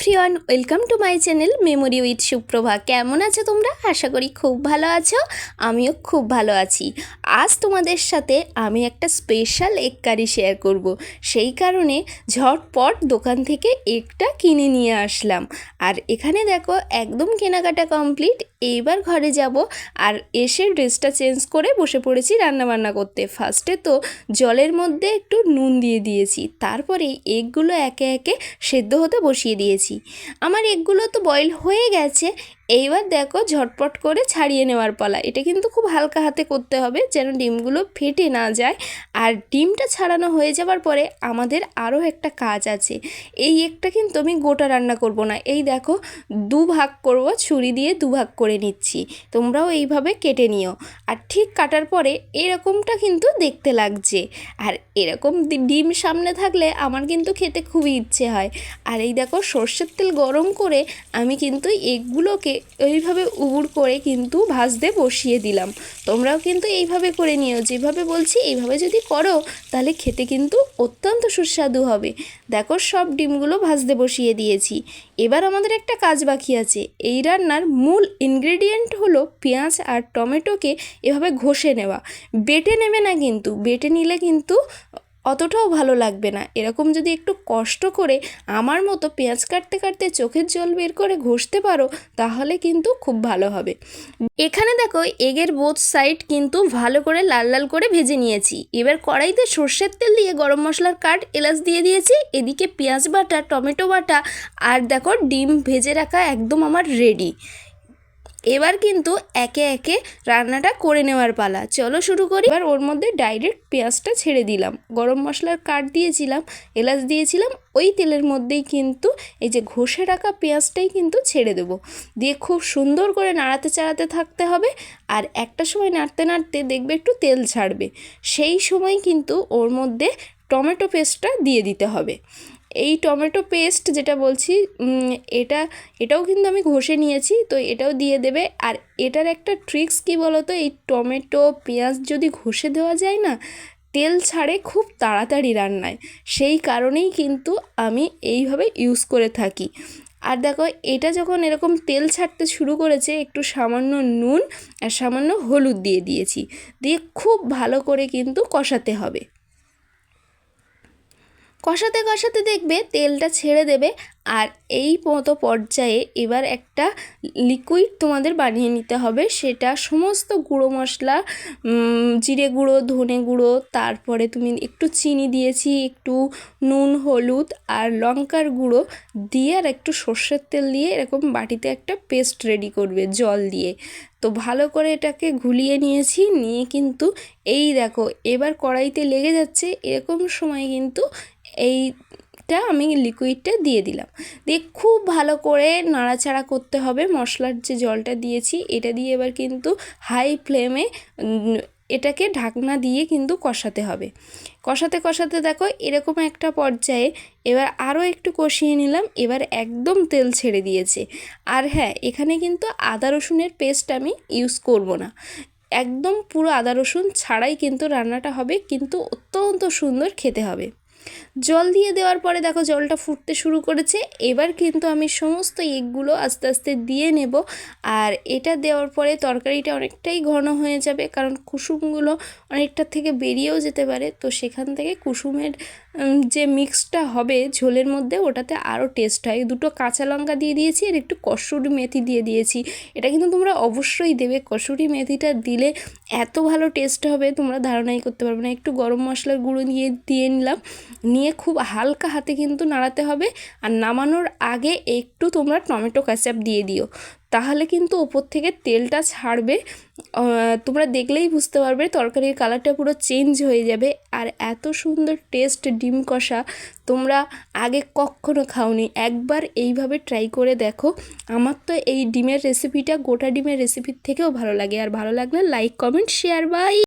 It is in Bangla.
Everyone, welcome to my channel memory with Suprabha. কেমন আছো তোমরা? আশা করি খুব ভালো আছো। আমিও খুব ভালো আছি। আজ তোমাদের সাথে আমি একটা স্পেশাল এগ কারি শেয়ার করব। সেই কারণে ঝটপট দোকান থেকে এগটা কিনে নিয়ে আসলাম। আর এখানে দেখো একদম কেনাকাটা কমপ্লিট। এইবার ঘরে যাব আর এসে ড্রেসটা চেঞ্জ করে বসে পড়েছি রান্নাবান্না করতে। ফার্স্টে তো জলের মধ্যে একটু নুন দিয়ে দিয়েছি, তারপরে এগগুলো একে একে সেদ্ধ হতে বসিয়ে দিয়েছি। আমার এগগুলো তো বয়েল হয়ে গেছে। এইবার দেখো ঝটপট করে ছাড়িয়ে নেওয়ার পালা। এটা কিন্তু খুব হালকা হাতে করতে হবে যেন ডিমগুলো ফেটে না যায়। আর ডিমটা ছাড়ানো হয়ে যাবার পরে আমাদের আরও একটা কাজ আছে। এই এগটা কিন্তু আমি গোটা রান্না করব না, এই দেখো দুভাগ করব, ছুরি দিয়ে দুভাগ করে নিচ্ছি। তোমরাও এইভাবে কেটে নিও। আর ঠিক কাটার পরে এরকমটা কিন্তু দেখতে লাগছে। আর এরকম ডিম সামনে থাকলে আমার কিন্তু খেতে খুবই ইচ্ছে হয়। আর এই দেখো সর্ষের তেল গরম করে আমি কিন্তু এগগুলোকে এইভাবে উবুড় করে কিন্তু ভাজতে বসিয়ে দিলাম। তোমরাও কিন্তু এইভাবে করে নিও, যেভাবে বলছি এইভাবে যদি করো তাহলে খেতে কিন্তু অত্যন্ত সুস্বাদু হবে। দেখো সব ডিমগুলো ভাজতে বসিয়ে দিয়েছি। এবার আমাদের একটা কাজ বাকি আছে। এই রান্নার মূল ইনগ্রেডিয়েন্ট হলো পেঁয়াজ আর টমেটোকে এভাবে ঘষে নেওয়া। বেটে নেবে না কিন্তু, বেটে নিলে কিন্তু অতটাও ভালো লাগবে না। এরকম যদি একটু কষ্ট করে আমার মতো পেঁয়াজ কাটতে কাটতে চোখের জল বের করে ঘষতে পারো তাহলে কিন্তু খুব ভালো হবে। এখানে দেখো এগের বোথ সাইড কিন্তু ভালো করে লাল লাল করে ভেজে নিয়েছি। এবার কড়াইতে সর্ষের তেল দিয়ে গরম মশলার কাঠ, এলাচ দিয়ে দিয়েছি। এদিকে পেঁয়াজ বাটা, টমেটো বাটা আর দেখো ডিম ভেজে রাখা একদম আমার রেডি। এবার কিন্তু একে একে রান্নাটা করে নেওয়ার পালা। চলো শুরু করি। এবার ওর মধ্যে ডাইরেক্ট পেঁয়াজটা ছেড়ে দিলাম, গরম মশলার কাঠ দিয়েছিলাম, এলাচ দিয়েছিলাম, ওই তেলের মধ্যেই কিন্তু এই যে ঘষে রাখা পেঁয়াজটাই কিন্তু ছেড়ে দেবো। দিয়ে খুব সুন্দর করে নাড়াতে চাড়াতে থাকতে হবে। আর একটা সময় নাড়তে নাড়তে দেখবে একটু তেল ছাড়বে, সেই সময় কিন্তু ওর মধ্যে টমেটো পেস্টটা দিয়ে দিতে হবে। এই টমেটো পেস্ট যেটা বলছি এটাও কিন্তু আমি ঘষে নিয়েছি, তো এটাও দিয়ে দেবে। আর এটার একটা ট্রিক্স কী বলো তো, এই টমেটো পেঁয়াজ যদি ঘষে দেওয়া যায় না, তেল ছাড়ে খুব তাড়াতাড়ি রান্নায়। সেই কারণেই কিন্তু আমি এইভাবে ইউজ করে থাকি। আর দেখো এটা যখন এরকম তেল ছাড়তে শুরু করেছে, একটু সামান্য নুন আর সামান্য হলুদ দিয়ে দিয়েছি। দিয়ে খুব ভালো করে কিন্তু কষাতে হবে। কষাতে কষাতে দেখবে তেলটা ছেড়ে দেবে। আর এই মতো পর্যায়ে এবার একটা লিকুইড তোমাদের বানিয়ে নিতে হবে। সেটা সমস্ত গুঁড়ো মশলা, জিরে গুঁড়ো, ধনে গুঁড়ো, তারপরে তুমি একটু চিনি দিয়েছি, একটু নুন, হলুদ আর লঙ্কার গুঁড়ো দিয়ে আর একটু সর্ষের তেল দিয়ে এরকম বাটিতে একটা পেস্ট রেডি করবে জল দিয়ে। তো ভালো করে এটাকে ঘুলিয়ে নিয়েছি, নিয়ে কিন্তু এই দেখো এবার কড়াইতে লেগে যাচ্ছে, এরকম সময় কিন্তু এইটা আমি লিকুইডটা দিয়ে দিলাম। দিয়ে খুব ভালো করে নাড়াচাড়া করতে হবে। মশলার যে জলটা দিয়েছি এটা দিয়ে এবার কিন্তু হাই ফ্লেমে এটাকে ঢাকনা দিয়ে কিন্তু কষাতে হবে। কষাতে কষাতে দেখো এরকম একটা পর্যায়ে এবার আরও একটু কষিয়ে নিলাম। এবার একদম তেল ছেড়ে দিয়েছে। আর হ্যাঁ, এখানে কিন্তু আদা রসুনের পেস্ট আমি ইউজ করব না, একদম পুরো আদা রসুন ছাড়াই কিন্তু রান্নাটা হবে, কিন্তু অত্যন্ত সুন্দর খেতে হবে। জল দিয়ে দেওয়ার পরে দেখো জলটা ফুটতে শুরু করেছে। এবার কিন্তু আমি সমস্ত এগগুলো আস্তে আস্তে দিয়ে নেব। আর এটা দেওয়ার পরে তরকারিটা অনেকটাই ঘন হয়ে যাবে, কারণ কুসুমগুলো অনেকটা থেকে বেরিয়েও যেতে পারে। তো সেখান থেকে কুসুমের যে মিক্সটা হবে ঝোলের মধ্যে, ওটাতে আরও টেস্ট হয়। দুটো কাঁচা লঙ্কা দিয়ে দিয়েছি আর একটু কসুরি মেথি দিয়ে দিয়েছি। এটা কিন্তু তোমরা অবশ্যই দেবে, কসুরি মেথিটা দিলে এত ভালো টেস্ট হবে তোমরা ধারণাই করতে পারবে না। একটু গরম মশলার গুঁড়ো দিয়ে নিলাম, নিয়ে খুব হালকা হাতে কিন্তু নাড়াতে হবে। আর নামানোর আগে একটু তোমরা টমেটো কেচাপ দিয়ে দিও, তাহলে কিন্তু ওপর থেকে তেলটা ছাড়বে। তোমরা দেখলেই বুঝতে পারবে তরকারির কালারটা পুরো চেঞ্জ হয়ে যাবে। আর এত সুন্দর টেস্ট ডিম কষা তোমরা আগে কখনো খাওনি, একবার এইভাবে ট্রাই করে দেখো। আমার তো এই ডিমের রেসিপিটা গোটা ডিমের রেসিপির থেকেও ভালো লাগে। আর ভালো লাগলে লাইক, কমেন্ট, শেয়ার, বাই।